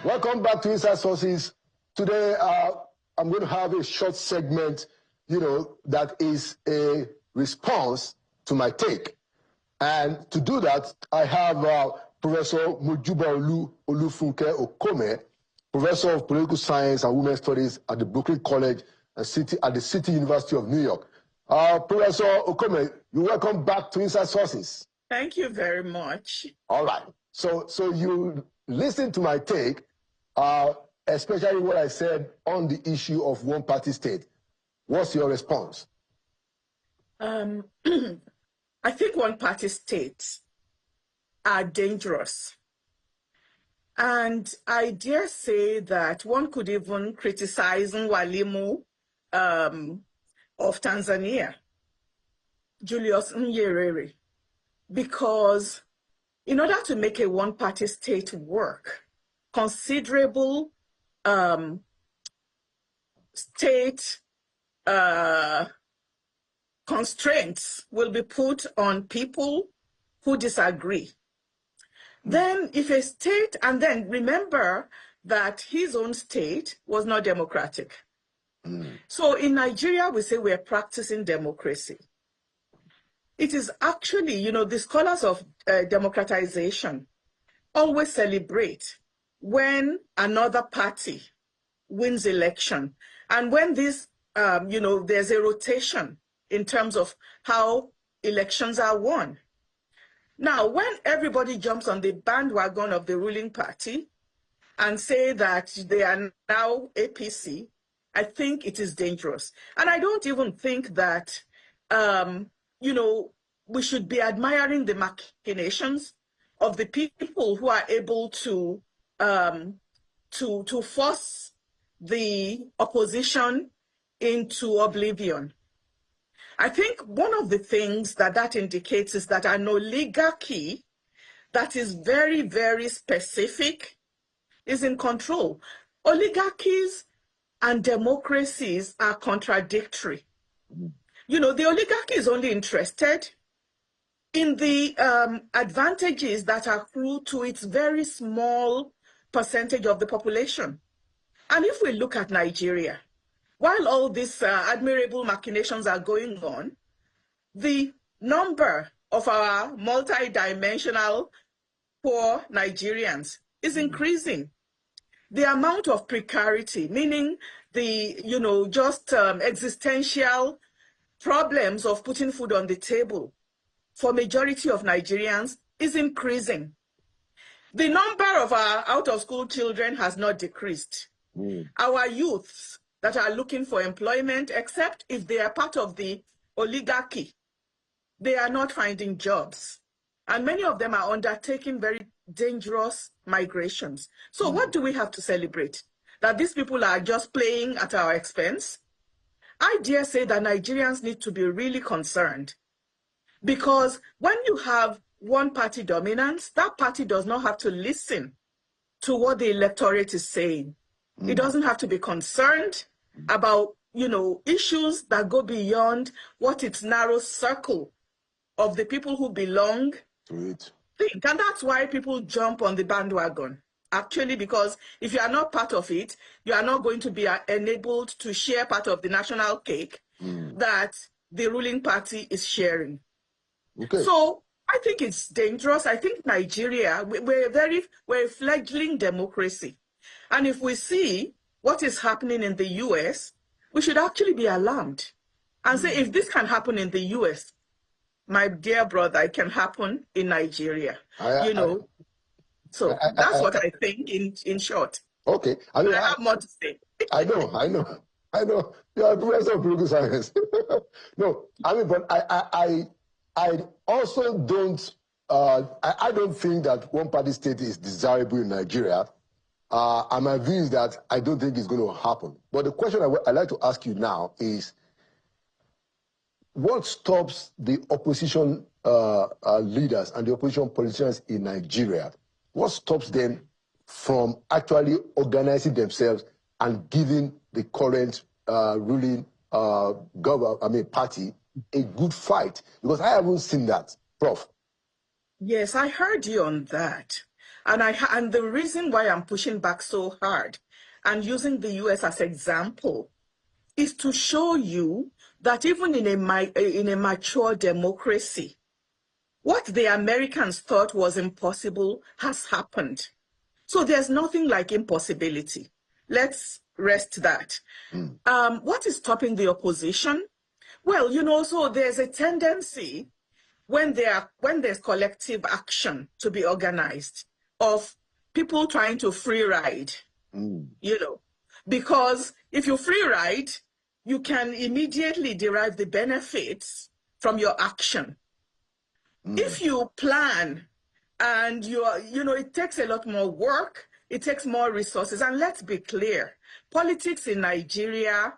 Welcome back to Inside Sources. Today, I'm going to have a short segment, that is a response to my take. And to do that, I have Professor Mojuba Olufunke Okome, Professor of Political Science and Women's Studies at the Brooklyn College at the City University of New York. Professor Okome, you're welcome back to Inside Sources. Thank you very much. All right. So you listen to my take, especially what I said on the issue of one-party state. What's your response? I think one-party states are dangerous. And I dare say that one could even criticize Mwalimu of Tanzania, Julius Nyerere, because in order to make a one-party state work, considerable state constraints will be put on people who disagree. Then if a state, and then remember that his own state was not democratic. So in Nigeria, we say we're practicing democracy. It is actually, the scholars of democratization always celebrate when another party wins election. And when this, there's a rotation in terms of how elections are won. Now, when everybody jumps on the bandwagon of the ruling party and say that they are now APC, I think it is dangerous. And I don't even think that, we should be admiring the machinations of the people who are able to force the opposition into oblivion. I think one of the things that indicates is that an oligarchy that is very, very specific is in control. Oligarchies and democracies are contradictory. The oligarchy is only interested in the advantages that accrue to its very small percentage of the population. And if we look at Nigeria, while all these admirable machinations are going on, the number of our multidimensional poor Nigerians is increasing. The amount of precarity, meaning the, existential problems of putting food on the table for majority of Nigerians is increasing. The number of our out-of-school children has not decreased. Our youths that are looking for employment, except if they are part of the oligarchy, they are not finding jobs. And many of them are undertaking very dangerous migrations. So what do we have to celebrate? That these people are just playing at our expense? I dare say that Nigerians need to be really concerned, because when you have one-party dominance, that party does not have to listen to what the electorate is saying. It doesn't have to be concerned about, issues that go beyond what its narrow circle of the people who belong think. And that's why people jump on the bandwagon, actually, because if you are not part of it, you are not going to be enabled to share part of the national cake that the ruling party is sharing. Okay. So I think it's dangerous. I think Nigeria, we're a fledgling democracy. And if we see what is happening in the US, we should actually be alarmed and say, if this can happen in the US, my dear brother, it can happen in Nigeria. So that's what I think in short. Okay. I have more to say. I know. You are a professor of political science. No, but I also don't, I don't think that one-party state is desirable in Nigeria. And my view is that I don't think it's going to happen. But the question I'd like to ask you now is, what stops the opposition leaders and the opposition politicians in Nigeria? What stops them from actually organizing themselves and giving the current ruling party a good fight? Because I haven't seen that, Prof. Yes, I heard you on that. And the reason why I'm pushing back so hard and using the US as example is to show you that even in a mature democracy, what the Americans thought was impossible has happened. So there's nothing like impossibility. Let's rest that. What is stopping the opposition? Well, so there's a tendency when there's collective action to be organized of people trying to free ride, because if you free ride, you can immediately derive the benefits from your action. If you plan and it takes a lot more work, it takes more resources. And let's be clear, politics in Nigeria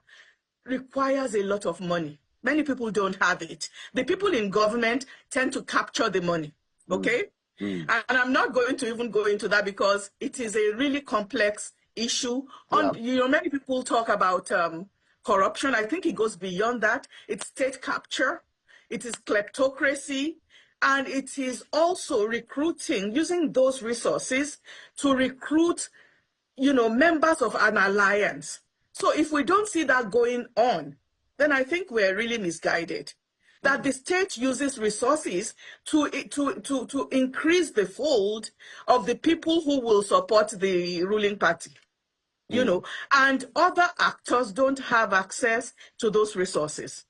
requires a lot of money. Many people don't have it. The people in government tend to capture the money, okay? And I'm not going to even go into that because it is a really complex issue. Many people talk about corruption. I think it goes beyond that. It's state capture, it is kleptocracy, and it is also recruiting, using those resources to recruit, members of an alliance. So if we don't see that going on, then I think we're really misguided. That the state uses resources to increase the fold of the people who will support the ruling party, and other actors don't have access to those resources.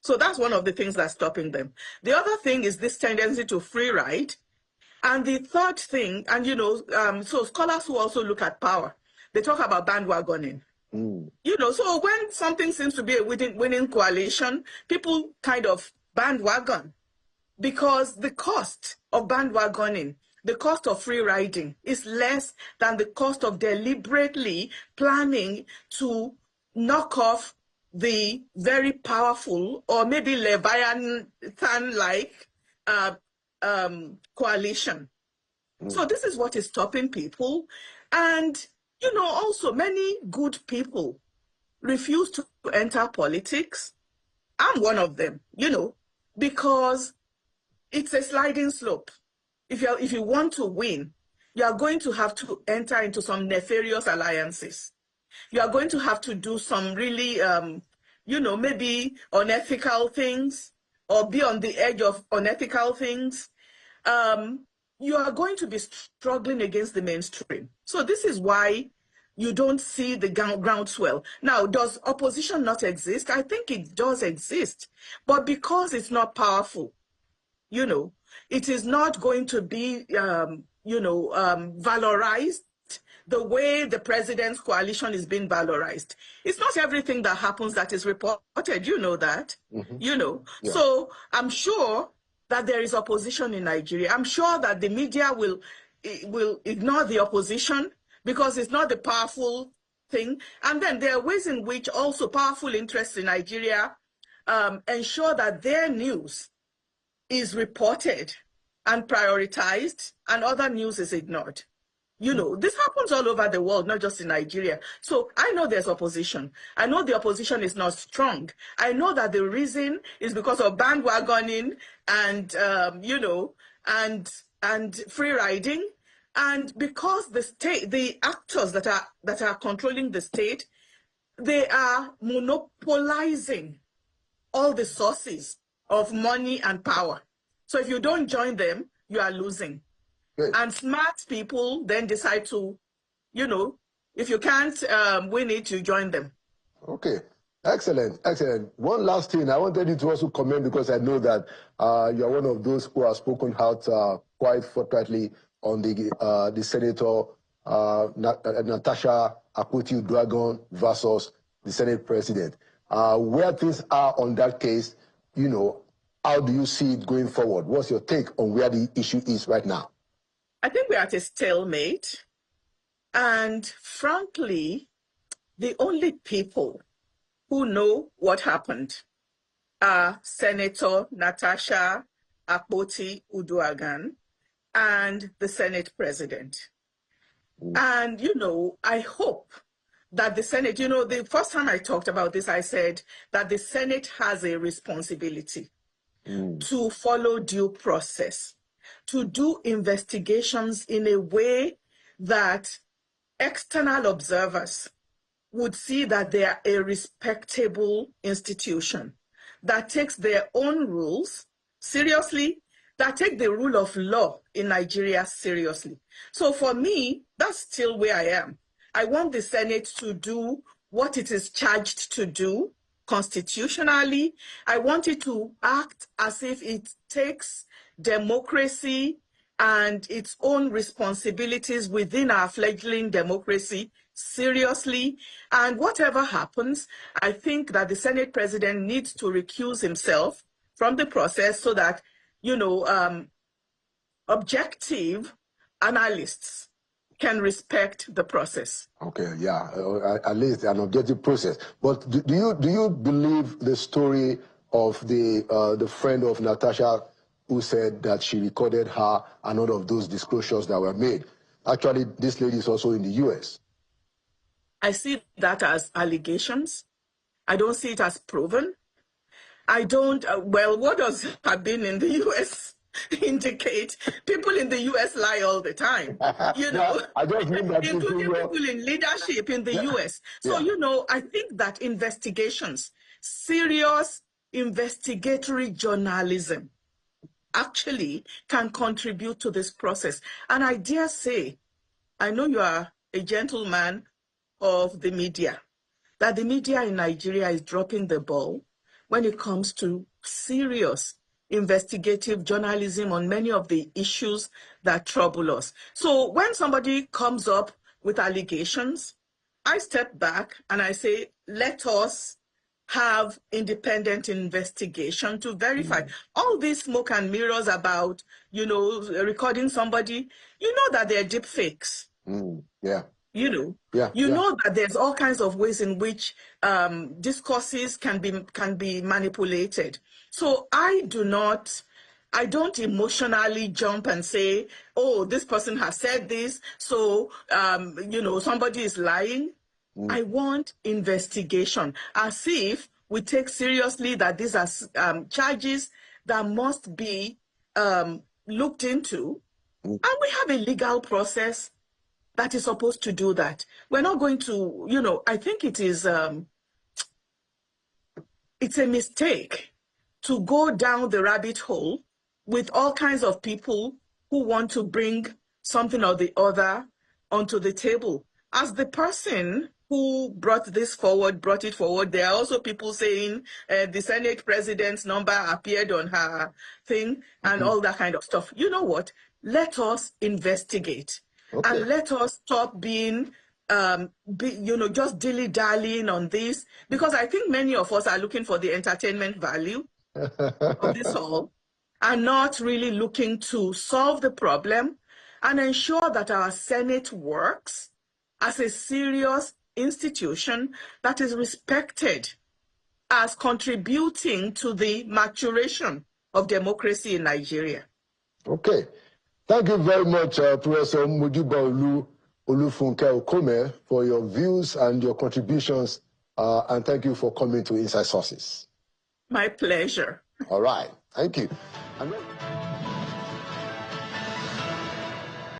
So that's one of the things that's stopping them. The other thing is this tendency to free ride. And the third thing, and so scholars who also look at power, they talk about bandwagoning. So when something seems to be a winning coalition, people kind of bandwagon because the cost of bandwagoning, the cost of free riding is less than the cost of deliberately planning to knock off the very powerful or maybe Leviathan-like coalition. So this is what is stopping people. And also many good people refuse to enter politics. I'm one of them, because it's a sliding slope. If you want to win, you are going to have to enter into some nefarious alliances. You are going to have to do some really, maybe unethical things or be on the edge of unethical things. You are going to be struggling against the mainstream. So this is why you don't see the groundswell. Now, does opposition not exist? I think it does exist, but because it's not powerful, it is not going to be, valorized the way the president's coalition is being valorized. It's not everything that happens that is reported, that, Yeah. So I'm sure that there is opposition in Nigeria. I'm sure that the media will ignore the opposition because it's not the powerful thing. And then there are ways in which also powerful interests in Nigeria ensure that their news is reported and prioritized and other news is ignored. This happens all over the world, not just in Nigeria. So I know there's opposition. I know the opposition is not strong. I know that the reason is because of bandwagoning and, and free riding. And because the actors that are controlling the state, they are monopolizing all the sources of money and power. So if you don't join them, you are losing. Good. And smart people then decide to, if you can't win it, you join them. Okay. Excellent. One last thing, I wanted you to also comment because I know that you're one of those who have spoken out quite forthrightly on the Senator Natasha Akpoti-Uduaghan versus the Senate President. Where things are on that case, how do you see it going forward? What's your take on where the issue is right now? I think we're at a stalemate. And frankly, the only people who know what happened are Senator Natasha Akpoti-Uduaghan and the Senate President. And, I hope that the Senate, the first time I talked about this, I said that the Senate has a responsibility to follow due process. to do investigations in a way that external observers would see that they are a respectable institution that takes their own rules seriously, that take the rule of law in Nigeria seriously. So for me, that's still where I am. I want the Senate to do what it is charged to do constitutionally. I want it to act as if it takes democracy and its own responsibilities within our fledgling democracy seriously. And whatever happens, I think that the Senate president needs to recuse himself from the process so that, objective analysts can respect the process. Okay, yeah, at least an objective process. But do you believe the story of the friend of Natasha who said that she recorded her and all of those disclosures that were made? Actually, this lady is also in the U.S. I see that as allegations. I don't see it as proven. I don't, what does have been in the U.S. indicate? People in the U.S. lie all the time, No, I don't mean that including people in leadership in the U.S. So, I think that investigations, serious investigatory journalism actually can contribute to this process. And I dare say, I know you are a gentleman of the media, that the media in Nigeria is dropping the ball when it comes to serious investigative journalism on many of the issues that trouble us. So when somebody comes up with allegations, I step back and I say, let us have independent investigation to verify. All this smoke and mirrors about, recording somebody, that they're deep fakes. Yeah. You know that there's all kinds of ways in which discourses can be manipulated. So I don't emotionally jump and say, oh, this person has said this, so somebody is lying. I want investigation, as if we take seriously that these are charges that must be looked into, and we have a legal process that is supposed to do that. We're not going to, I think it is, it's a mistake to go down the rabbit hole with all kinds of people who want to bring something or the other onto the table. As the person who brought it forward, there are also people saying the Senate president's number appeared on her thing and all that kind of stuff. You know what? Let us investigate. Okay. And let us stop being, just dilly-dallying on this, because I think many of us are looking for the entertainment value of this all and not really looking to solve the problem and ensure that our Senate works as a serious institution that is respected as contributing to the maturation of democracy in Nigeria. Okay. Thank you very much, Professor Mudiba Olufunke Okome, for your views and your contributions, and thank you for coming to Inside Sources. My pleasure. All right. Thank you.